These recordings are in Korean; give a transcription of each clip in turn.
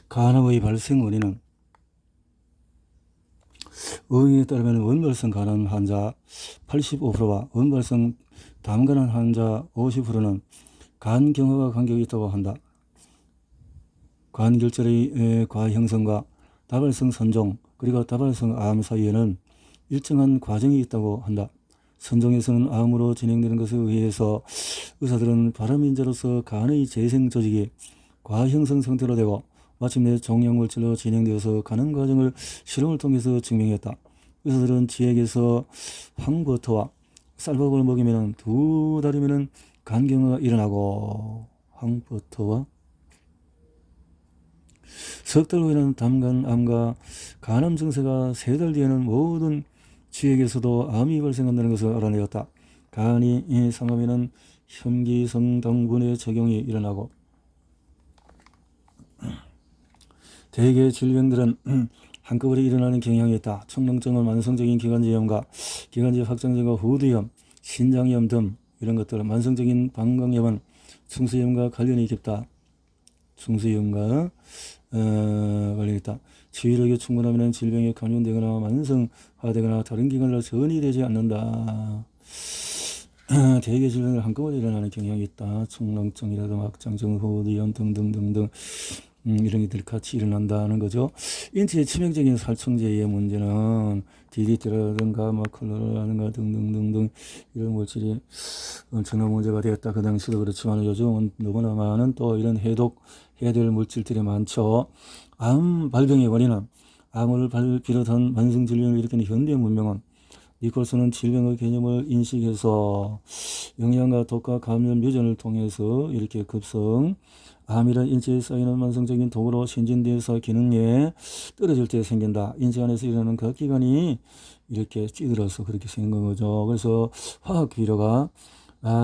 간암의 발생 원인은 의학에 따르면 원발성 간암 환자 85%와 원발성 담간암 환자 50%는 간경화가 관계가 있다고 한다. 관결절의 과형성과 다발성 선종 그리고 다발성 암 사이에는 일정한 과정이 있다고 한다. 선종에서는 암으로 진행되는 것에 의해서 의사들은 발암인자로서 간의 재생 조직이 과형성 상태로 되고 마침내 종양물질로 진행되어서 가는 과정을 실험을 통해서 증명했다. 의사들은 쥐에게서 황버터와 쌀밥을 먹이면 2달이면 간경화가 일어나고 황버터와 석 달 후에는 담간암과 간암 증세가 3달 뒤에는 모든 쥐에게서도 암이 발생한다는 것을 알아내었다. 간이 상하면 혐기성 당분의 적용이 일어나고 대개 질병들은 한꺼번에 일어나는 경향이 있다. 청농증은 만성적인 기관지염과 기관지 확장증과 후두염, 신장염 등 이런 것들, 만성적인 방광염은 충수염과 관련이 깊다. 충수염과 관련이 있다. 치유력이 충분하면 질병에 감염되거나 만성화되거나 다른 기관으로 전이 되지 않는다. 대개 질병을 한꺼번에 일어나는 경향이 있다. 청농증이라든가 확장증, 후두염 등등등등 이런 것들이 같이 일어난다는 거죠. 인체의 치명적인 살충제의 문제는 DDT라든가 클로라든가 등등등등 이런 물질이 엄청난 문제가 되었다. 그 당시도 그렇지만 요즘은 너무나 많은 또 이런 해독해야 될 물질들이 많죠. 암 발병의 원인은 암을 비롯한 만성 질병을 일으키는 현대 문명은 니콜슨은 질병의 개념을 인식해서 영양과 독과 감염 유전을 통해서 이렇게 급성 암이란 인체에 쌓이는 만성적인 독으로 신진대사 기능에 떨어질 때 생긴다. 인체 안에서 일어나는 각 기관이 이렇게 찌들어서 그렇게 생긴 거죠. 그래서 화학 비료가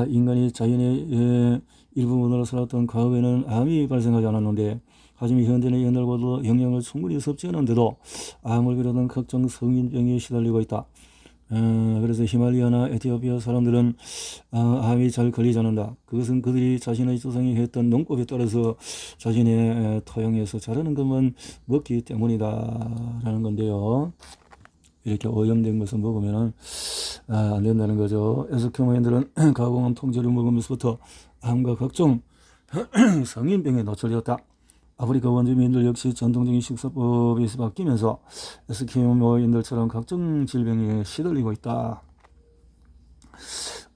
인간이 자연의 일부분으로 살았던 과거에는 암이 발생하지 않았는데 하지만 현대는 옛날보다 영양을 충분히 섭취 하는데도 암을 비롯한 각종 성인병에 시달리고 있다. 그래서 히말라야나 에티오피아 사람들은 암이 잘 걸리지 않는다. 그것은 그들이 자신의 조상이 했던 농법에 따라서 자신의 토양에서 자라는 것만 먹기 때문이다 라는 건데요. 이렇게 오염된 것을 먹으면 안 된다는 거죠. 에스키모인들은 가공한 통조를 먹으면서부터 암과 각종 성인병에 노출되었다. 아프리카 원주민들 역시 전통적인 식사법이 바뀌면서 에스키모인들처럼 각종 질병에 시달리고 있다.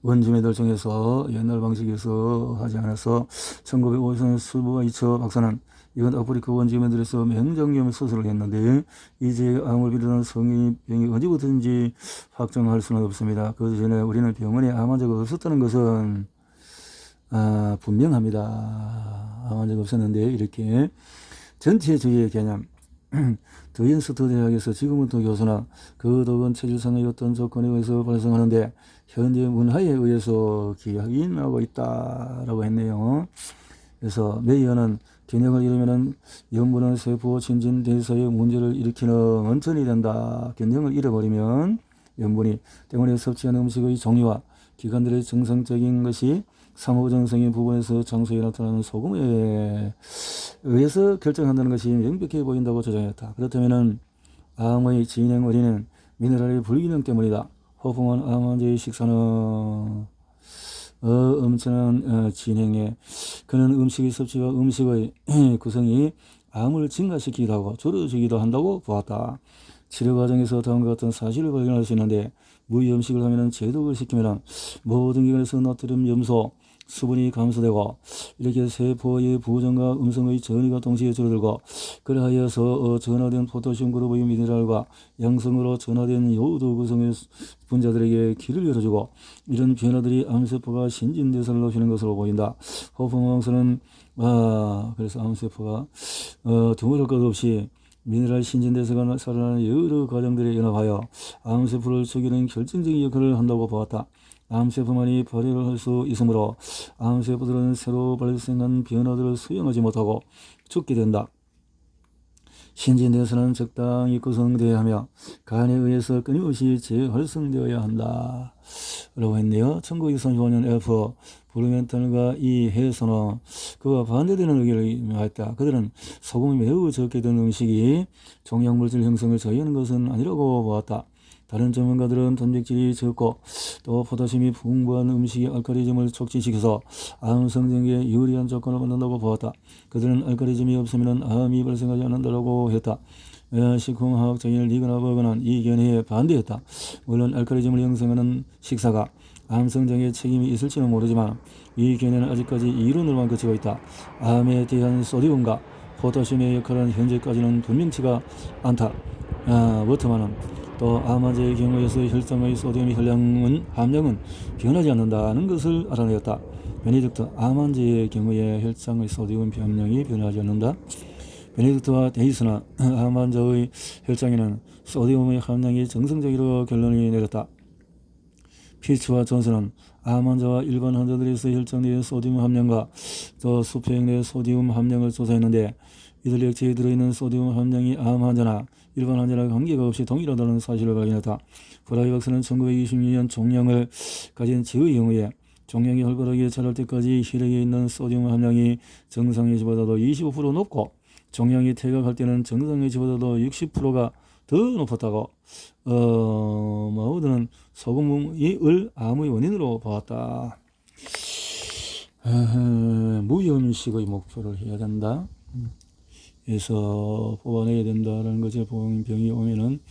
원주민들 중에서 옛날 방식에서 하지 않아서 1950년 수보이처 박사는 이건 아프리카 원주민들에서 맹장염 수술을 했는데 이제 암을 비롯한 성인병이 언제부터인지 확정할 수는 없습니다. 그 전에 우리는 병원에 암 환자가 없었다는 것은 분명합니다. 암 환자가 없었는데 이렇게 전체주의의 개념 더인스터 대학에서 지금부터 교수나 그 독은 체질상의 어떤 조건에 의해서 발생하는데 현재 문화에 의해서 기인하고 있다라고 했네요. 그래서 메이어는 균형을 잃으면 염분은 세포 신진대사의 문제를 일으키는 원천이 된다. 균형을 잃어버리면 염분이 때문에 섭취하는 음식의 종류와 기관들의 정상적인 것이 상호정성의 부분에서 장소에 나타나는 소금에 의해서 결정한다는 것이 명백해 보인다고 주장했다. 그렇다면 암의 진행 원인은 미네랄의 불균형 때문이다. 호풍한 암 환자의 식사는 엄청난 진행에 그는 음식의 섭취와 음식의 구성이 암을 증가시키기도 하고 줄여주기도 한다고 보았다. 치료 과정에서 다음과 같은 사실을 발견할 수 있는데 무염식을 하면 제독을 시키면 모든 기관에서 나트륨 염소 수분이 감소되고 이렇게 세포의 부정과 음성의 전이가 동시에 줄어들고 그러하여서 전화된 포타슘 그룹의 미네랄과 양성으로 전화된 요오드 구성의 분자들에게 길을 열어주고 이런 변화들이 암세포가 신진대사를 높이는 것으로 보인다. 호프망스는 그래서 암세포가 드물을 것 없이 미네랄 신진대사가 살아나는 여러 과정들에 연합하여 암세포를 죽이는 결정적인 역할을 한다고 보았다. 암세포만이 발효를 할 수 있으므로 암세포들은 새로 발생한 변화들을 수용하지 못하고 죽게 된다. 신진대사는 적당히 구성되어야 하며 간에 의해서 끊임없이 재활성되어야 한다. 라고 했네요. 1935년 F. 브루멘탈과 이 해에서는 그와 반대되는 의견을 하였다. 그들은 소금이 매우 적게 든 음식이 종양물질 형성을 저해하는 것은 아니라고 보았다. 다른 전문가들은 단백질이 적고 또 포타슘이 풍부한 음식이 알칼리즘을 촉진시켜서 암 성장에 유리한 조건을 만든다고 보았다. 그들은 알칼리즘이 없으면 암이 발생하지 않는다고 했다. 식품화학적인 리그나 버거는 이 견해에 반대했다. 물론 알칼리즘을 형성하는 식사가 암 성장에 책임이 있을지는 모르지만 이 견해는 아직까지 이론으로만 그치고 있다. 암에 대한 소디움과 포타슘의 역할은 현재까지는 분명치가 않다. 워터만은 또 암 환자의 경우에서 혈장의 소디움 함량은 변하지 않는다는 것을 알아내었다. 베네딕트 암 환자의 경우에 혈장의 소디움 함량이 변하지 않는다. 베네딕트와 데이스나 암 환자의 혈장에는 소디움의 함량이 정상적이라고 결론이 내렸다. 피츠와 존슨은 암 환자와 일반 환자들에서 혈장 내의 소디움 함량과 또 수표액 내 소디움 함량을 조사했는데 이들 액체에 들어있는 소디움 함량이 암 환자나 일반 환자나 관계가 없이 동일하다는 사실을 발견했다. 브라이 박사는 1926년 종양을 가진 쥐의 경우에 종양이 활발하게 자랄 때까지 혈액에 있는 소디움 함량이 정상의 쥐보다도 25% 높고 종양이 퇴각할 때는 정상의 쥐보다도 60%가 더 높았다고 마우드는 소금을 암의 원인으로 보았다. 무염식의 목표를 해야 된다. 그래서 뽑아내야 된다라는 거죠. 병이 오면은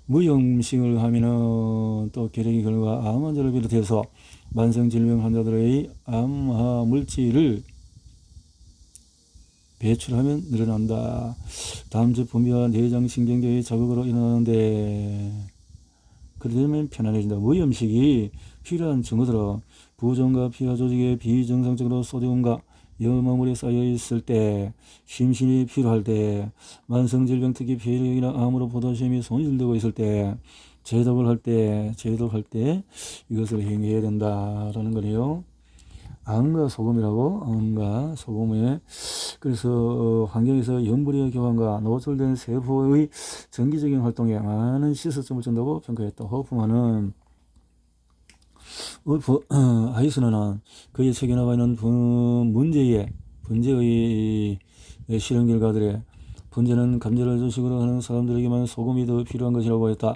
무염식을 하면은 또 결핵의 결과 암 환자를 비롯해서 만성질병 환자들의 암화 물질을 배출하면 늘어난다. 담즙 분비와 내장신경계의 자극으로 일어나는데 그러면 편안해진다. 무염식이 필요한 증거들은 부종과 피하 조직에 비정상적으로 소디움과 염화물이 쌓여 있을 때, 심신이 필요할 때, 만성질병 특히 폐렴이나 암으로 포도슘이 손실되고 있을 때, 제독을 할 때 이것을 행해야 된다라는 거네요. 암과 소금이라고, 암과 소금에 그래서 환경에서 염분의 교환과 노출된 세포의 정기적인 활동에 많은 시사점을 준다고 평가했다. 호프만은 아이스너는 그의 책에 나와 있는 문제의 실험 결과들에 분재는 감자를 주식으로 하는 사람들에게만 소금이 더 필요한 것이라고 했다.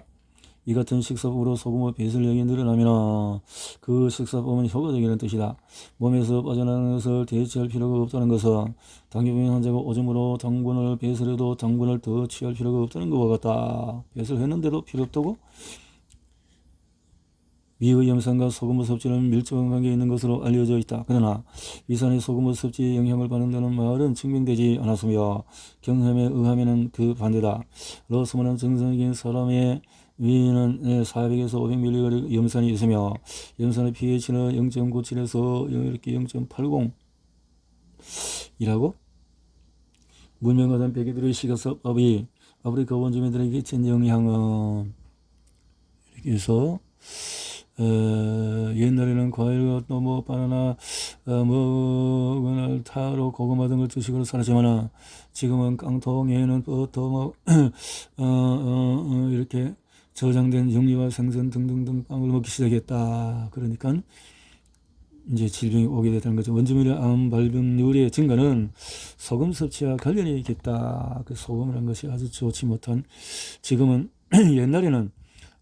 이 같은 식사법으로 소금의 배설량이 늘어나면 그 식사법은 효과적이라는 뜻이다. 몸에서 빠져나가는 것을 대체할 필요가 없다는 것은 당뇨병 환자가 오줌으로 당분을 배설해도 당분을 더 취할 필요가 없다는 것과 같다. 배설했는데도 필요 없다고? 미의 염산과 소금의 섭취는 밀접한 관계에 있는 것으로 알려져 있다. 그러나 위산의 소금의 섭취에 영향을 받는다는 말은 증명되지 않았으며 경험에 의하면 그 반대다. 로스만은 정상적인 사람의 위에는 400에서 500mg 염산이 있으며 염산의 pH는 0.97에서 이렇게 0.80이라고 문명가된 백이들의 식이요법이 아프리카 원주민들에게 끼친 영향은 이렇게 해서 옛날에는 과일과 또 뭐 바나나 먹거나 타로 고구마 등을 주식으로 살았지만 지금은 깡통에는 버터 이렇게 저장된 육류와 생선 등등등 빵을 먹기 시작했다. 그러니까 이제 질병이 오게 됐다는 거죠. 원주민의 암 발병률의 증가는 소금 섭취와 관련이 있겠다. 그 소금이라는 것이 아주 좋지 못한 지금은 옛날에는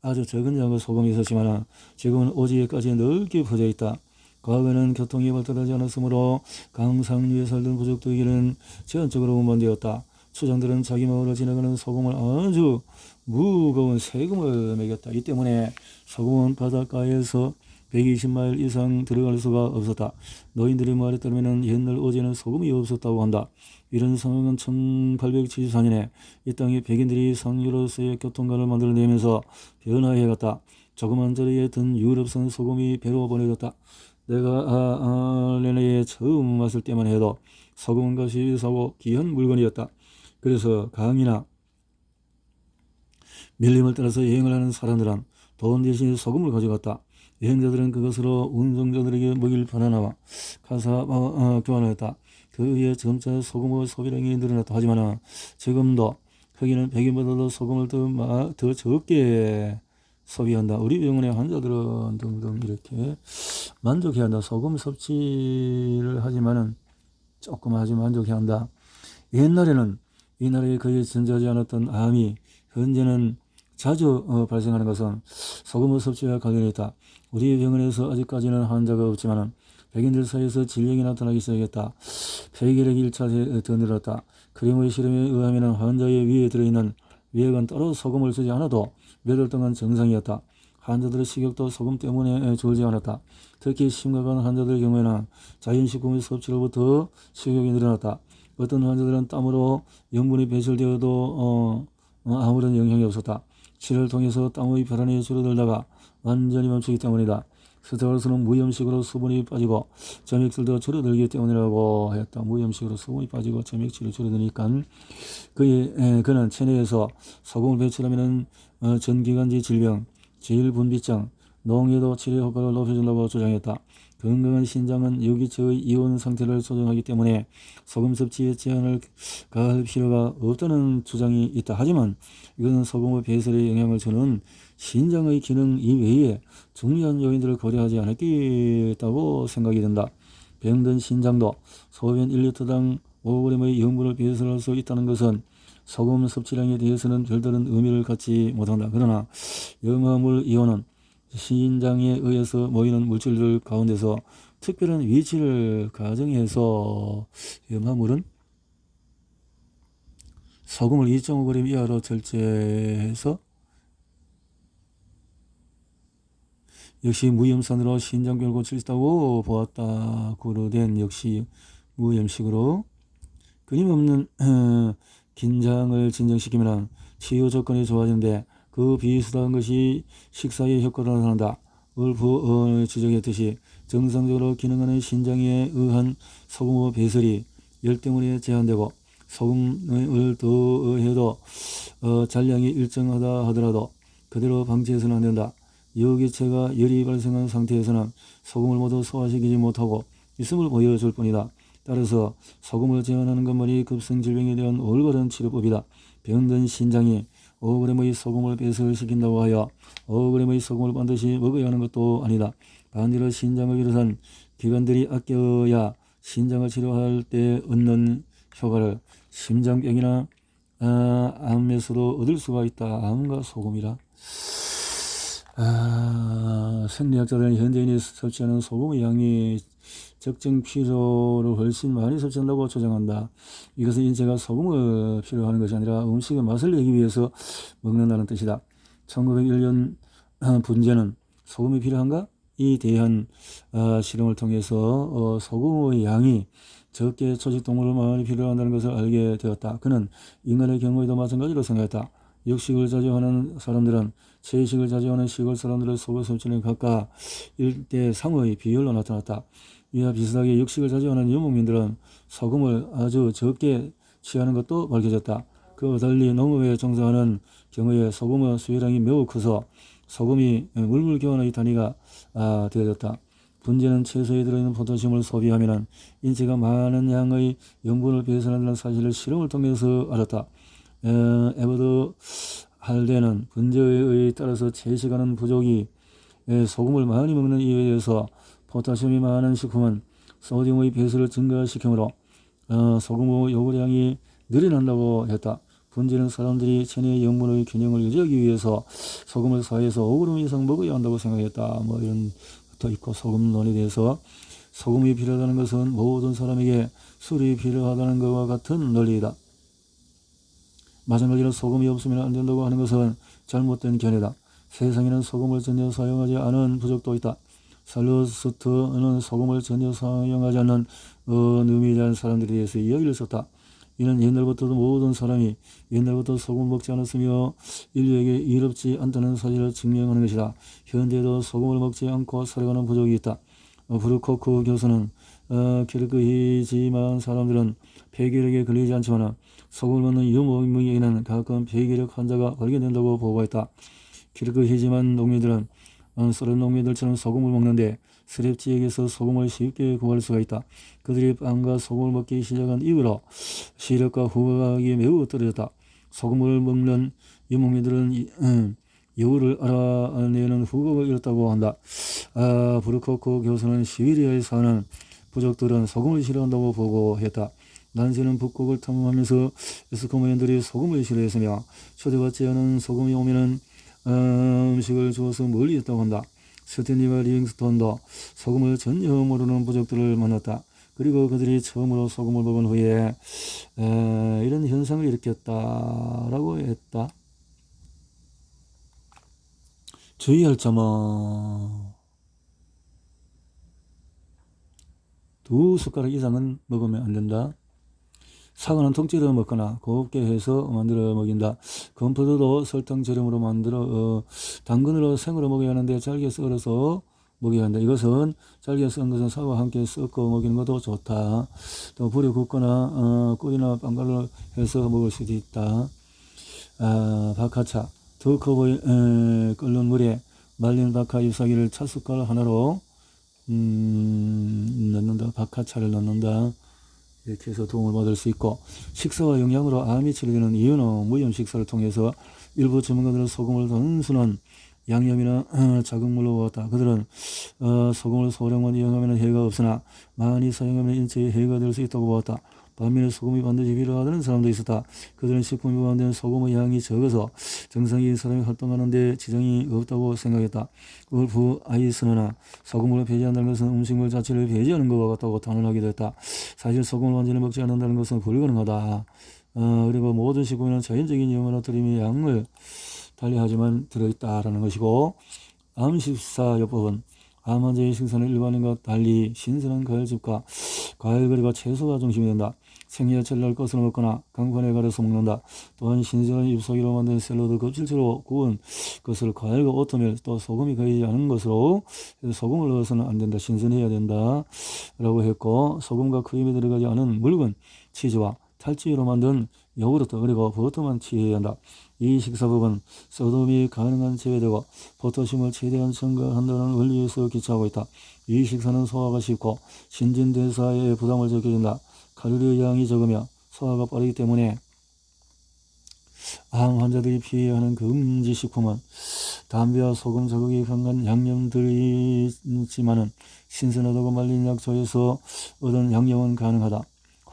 아주 적은 양의 소금이 있었지만 지금은 오지에까지 넓게 퍼져 있다. 과거에는 교통이 발달하지 않았으므로 강상류에 살던 부족들에게는 제한적으로 운반되었다. 추장들은 자기 마을을 지나가는 소금을 아주 무거운 세금을 매겼다. 이 때문에 소금은 바닷가에서 120마일 이상 들어갈 수가 없었다. 노인들의 말에 따르면 옛날 오지에는 소금이 없었다고 한다. 이런 상황은 1874년에 이 땅에 백인들이 상류로서의 교통관을 만들어내면서 변화해갔다. 조그만 자리에 든 유럽산 소금이 배로 보내졌다. 내가 레네에 처음 왔을 때만 해도 소금은 값이 싸고 귀한 물건이었다. 그래서 강이나 밀림을 따라서 여행을 하는 사람들은 돈 대신 소금을 가져갔다. 여행자들은 그것으로 운송자들에게 먹일 바나나와 가사 교환하였다. 그 후에 점차 소금의 소비량이 늘어났다. 하지만 지금도 흑인은 백인보다도 소금을 더 적게 소비한다. 우리 병원의 환자들은 등등 이렇게 만족해야 한다. 소금 섭취를 하지만은 조금 아주 만족해야 한다. 옛날에는 이 나라에 거의 존재하지 않았던 암이 현재는 자주 발생하는 것은 소금 섭취와 관련이 있다. 우리 병원에서 아직까지는 환자가 없지만 백인들 사이에서 질병이 나타나기 시작했다. 폐결핵이 1차 더 늘었다. 크림의 실험에 의하면 환자의 위에 들어있는 위액은 따로 소금을 쓰지 않아도 몇 월 동안 정상이었다. 환자들의 식욕도 소금 때문에 줄지 않았다. 특히 심각한 환자들의 경우에는 자연식품의 섭취로부터 식욕이 늘어났다. 어떤 환자들은 땀으로 염분이 배출되어도 아무런 영향이 없었다. 치료를 통해서 땀의 혈안이 줄어들다가 완전히 멈추기 때문이다. 스테로스는 무염식으로 수분이 빠지고 점액질도 줄어들기 때문이라고 했다. 무염식으로 수분이 빠지고 점액질이 줄어드니까 그는 체내에서 소금을 배출하면 전기관지 질병, 제일분비증, 농해도 치료 효과를 높여준다고 주장했다. 건강한 신장은 여기저기 이온 상태를 조정하기 때문에 소금 섭취에 제한을 가할 필요가 없다는 주장이 있다. 하지만 이것은 소금의 배설에 영향을 주는 신장의 기능 이외에 중요한 요인들을 고려하지 않았겠다고 생각이 든다. 병든 신장도 소변 1리터당 5g의 염분을 배설할 수 있다는 것은 소금 섭취량에 대해서는 별다른 의미를 갖지 못한다. 그러나 염화물 이온은 신장에 의해서 모이는 물질들 가운데서 특별한 위치를 가정해서 염화물은 소금을 2.5g 이하로 절제해서 역시 무염산으로 신장병을 고칠 수 있다고 보았다. 고려된 역시 무염식으로 끊임없는 긴장을 진정시키면 치유 조건이 좋아지는데 그 비슷한 것이 식사의 효과로 나타난다. 울프 지적했듯이 정상적으로 기능하는 신장에 의한 소금의 배설이 열 때문에 제한되고 소금을 더해도 잔량이 일정하다 하더라도 그대로 방치해서는 안 된다. 여기체가 열이 발생한 상태에서는 소금을 모두 소화시키지 못하고 있음을 보여줄 뿐이다. 따라서 소금을 제한하는 것만이 급성질병에 대한 올바른 치료법이다. 병든 신장이 5g의 소금을 배설시킨다고 하여 5g의 소금을 반드시 먹어야 하는 것도 아니다. 반대로 신장을 비롯한 기관들이 아껴야 신장을 치료할 때 얻는 효과를 심장병이나 암에서도 얻을 수가 있다. 암과 소금이라. 생리학자들은 현대인이 섭취하는 소금의 양이 적정 필요를 훨씬 많이 섭취한다고 주장한다. 이것은 인체가 소금을 필요하는 것이 아니라 음식의 맛을 내기 위해서 먹는다는 뜻이다. 1901년 분재는 소금이 필요한가? 이 대한 실험을 통해서 소금의 양이 적게 초식동물을 많이 필요한다는 것을 알게 되었다. 그는 인간의 경우에도 마찬가지로 생각했다. 육식을 자주 하는 사람들은 채식을 자주 하는 시골 사람들의 소금 섭취는 각각 1대 3의 비율로 나타났다. 이와 비슷하게 육식을 자주 하는 유목민들은 소금을 아주 적게 취하는 것도 밝혀졌다. 그와 달리 농업에 종사하는 경우에 소금의 수요량이 매우 커서 소금이 물물 교환의 단위가 되어졌다. 분재는 채소에 들어있는 포타슘을 소비하면 인체가 많은 양의 염분을 배설한다는 사실을 실험을 통해서 알았다. 에버드 할대는 분재에 따라서 채식하는 부족이 소금을 많이 먹는 이유에 대해서 포타슘이 많은 식품은 소듐의 배설을 증가시키므로 소금의 요구량이 늘어난다고 했다. 분재는 사람들이 체내 염분의 균형을 유지하기 위해서 소금을 4에서 5g 이상 먹어야 한다고 생각했다. 뭐 이런 것도 있고 소금론에 대해서 소금이 필요하다는 것은 모든 사람에게 술이 필요하다는 것과 같은 논리이다. 마찬가지로 소금이 없으면 안 된다고 하는 것은 잘못된 견해다. 세상에는 소금을 전혀 사용하지 않은 부족도 있다. 살루스트는 소금을 전혀 사용하지 않는 의미에 대한 사람들에 대해서 이야기를 썼다. 이는 옛날부터도 모든 사람이 옛날부터 소금을 먹지 않았으며 인류에게 이롭지 않다는 사실을 증명하는 것이다. 현재도 소금을 먹지 않고 살아가는 부족이 있다. 브루코크 교수는 기르크히지만 사람들은 폐결핵에 걸리지 않지만 소금을 먹는 유목민에게는 가끔 폐결핵 환자가 발견된다고 보고했다. 기르크히지만 농민들은 썰은 농민들처럼 소금을 먹는데 스랩 지역에서 소금을 쉽게 구할 수가 있다. 그들이 빵과 소금을 먹기 시작한 이후로 시력과 후각이 매우 떨어졌다. 소금을 먹는 유목민들은 여우를 알아내는 후국을 잃었다고 한다. 브루코크 교수는 시베리아에 사는 부족들은 소금을 싫어한다고 보고했다. 난세는 북극을 탐험하면서 에스코모인들이 소금을 싫어했으며 초대받지 않은 소금이 오면은 음식을 주어서 멀리 했다고 한다. 스탠리와 리빙스톤도 소금을 전혀 모르는 부족들을 만났다. 그리고 그들이 처음으로 소금을 먹은 후에 이런 현상을 일으켰다라고 했다. 주의할 점은 2숟가락 이상은 먹으면 안 된다. 사과는 통째로 먹거나 곱게 해서 만들어 먹인다. 건포도도 설탕 절임으로 만들어 당근으로 생으로 먹어야 하는데 잘게 썰어서 먹여야 한다. 이것은 잘게 썬 것은 사과와 함께 섞어 먹이는 것도 좋다. 또 불에 굽거나 꿀이나 빵가루 해서 먹을 수도 있다. 박하차 더 커 보이 끓는 물에 말린 박하 잎사귀를 찻숟갈 하나로 넣는다. 박하차를 넣는다. 이렇게 해서 도움을 받을 수 있고, 식사와 영양으로 암이 치료되는 이유는 무염 식사를 통해서 일부 전문가들은 소금을 단순한 양념이나 자극물로 보았다. 그들은 소금을 소량만 이용하면 해가 없으나 많이 사용하면 인체에 해가 될 수 있다고 보았다. 반면에 소금이 반드시 필요하다는 사람도 있었다. 그들은 식품이 포함된 소금의 양이 적어서 정상적인 사람이 활동하는 데 지장이 없다고 생각했다. 울프 아이스너나 소금을 배제한다는 것은 음식물 자체를 배제하는 것과 같다고 단언하기도 했다. 사실 소금을 완전히 먹지 않는다는 것은 불가능하다. 그리고 모든 식품에는 자연적인 영양소 들임의 양을 달리하지만 들어있다라는 것이고, 암식사요법은 암 환자의 식사는 일반인과 달리 신선한 과일즙과 과일 그리고 채소가 중심이 된다. 생야채를 날 것으로 먹거나 강판에 갈아서 먹는다. 또한 신선한 잎사귀로 만든 샐러드 껍질째로 구운 것을 과일과 오트밀 또 소금이 가지 않은 것으로 소금을 넣어서는 안 된다. 신선해야 된다 라고 했고, 소금과 크림이 들어가지 않은 묽은 치즈와 탈취로 만든 요구르트 그리고 버터만 취해야 한다. 이 식사법은 소돔이 가능한 제외되고 포도심을 최대한 첨가한다는 원리에서 기초하고 있다. 이 식사는 소화가 쉽고 신진대사에 부담을 적게 준다. 칼로리 양이 적으며 소화가 빠르기 때문에 암 환자들이 피해야 하는 금지식품은 담배와 소금 자극이 강한 양념들이지만은 신선하다고 말린 약초에서 얻은 양념은 가능하다.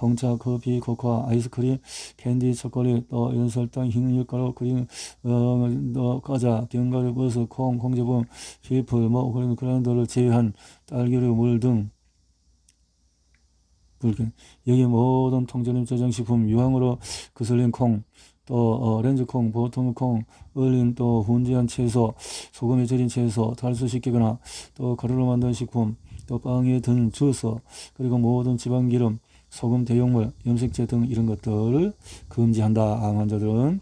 홍차, 커피, 코코아, 아이스크림, 캔디, 초콜릿, 또 연설탕, 흰밀가루, 크림, 과자, 견과류, 버섯, 콩, 콩제품, 필풀, 그런 것들을 제외한 딸기류, 물 등 여기 모든 통조림 저장식품, 유황으로 그슬린 콩, 또 렌즈콩, 보통콩, 얼린 또 훈제한 채소, 소금에 절인 채소, 탈수시키거나 또 가루로 만든 식품, 또 빵에 든 주스, 그리고 모든 지방기름, 소금 대용물, 염색제 등 이런 것들을 금지한다. 암 환자들은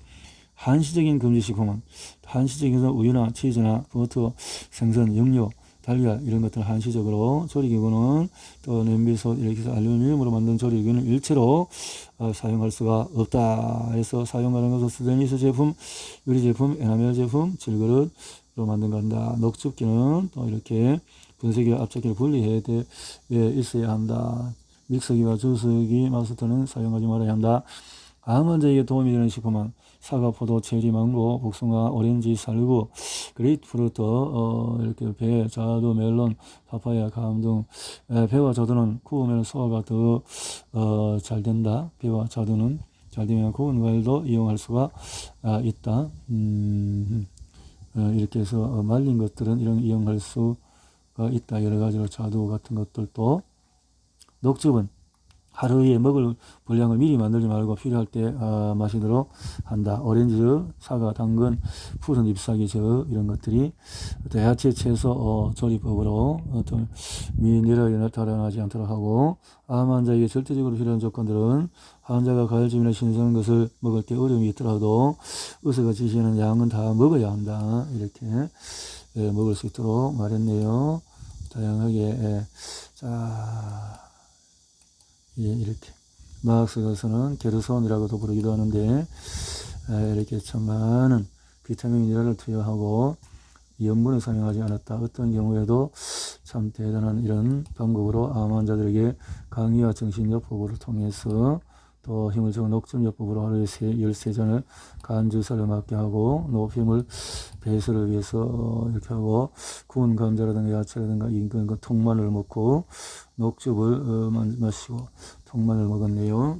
한시적인 금지식품은 한시적인 우유나 치즈나 버터, 생선, 육류, 달걀 이런 것들 한시적으로, 조리기구는 또 냄비솥 이렇게 해서 알루미늄으로 만든 조리기구는 일체로 사용할 수가 없다. 해서 사용하는 것은 스테인리스 제품, 유리 제품, 에나멜 제품, 질그릇으로 만든 건다. 녹즙기는 또 이렇게 분쇄기와 압착기를 분리해 있어야 한다. 믹서기와 주스기, 마스터는 사용하지 말아야 한다. 암 환자에게 도움이 되는 식품은 사과, 포도, 체리, 망고, 복숭아, 오렌지, 살구, 그레이프루트, 이렇게 배, 자두, 멜론, 파파야, 감 등. 배와 자두는 구우면 소화가 더 잘 된다. 배와 자두는 잘 되면 구운 과일도 이용할 수가 있다. 이렇게 해서 말린 것들은 이용할 수가 있다. 여러 가지로 자두 같은 것들도. 녹즙은 하루에 먹을 분량을 미리 만들지 말고 필요할 때 마시도록 한다. 오렌지, 사과, 당근, 푸른 잎사귀즙 이런 것들이 야채, 채소 조리법으로 어떤 미네랄이 나타나지 않도록 하고, 암 환자에게 절대적으로 필요한 조건들은 환자가 과일즙이나 신선한 것을 먹을 때 어려움이 있더라도 의사가 지시하는 양은 다 먹어야 한다. 이렇게 먹을 수 있도록 말했네요. 다양하게. 자, 이렇게 마학석에서는 게르손이라고도 부르기도 하는데, 이렇게 참 많은 비타민 미네랄을 투여하고 염분을 사용하지 않았다. 어떤 경우에도 참 대단한 이런 방법으로 암 환자들에게 강의와 정신적 보고를 통해서 또 힘을 주고 녹점요법으로 하루에 13잔을 간주사를 맞게 하고, 노폐물 배설을 위해서 이렇게 하고, 구운 감자라든가 야채라든가 인근 통마늘 먹고 녹즙을 마시고 통마늘 먹었네요.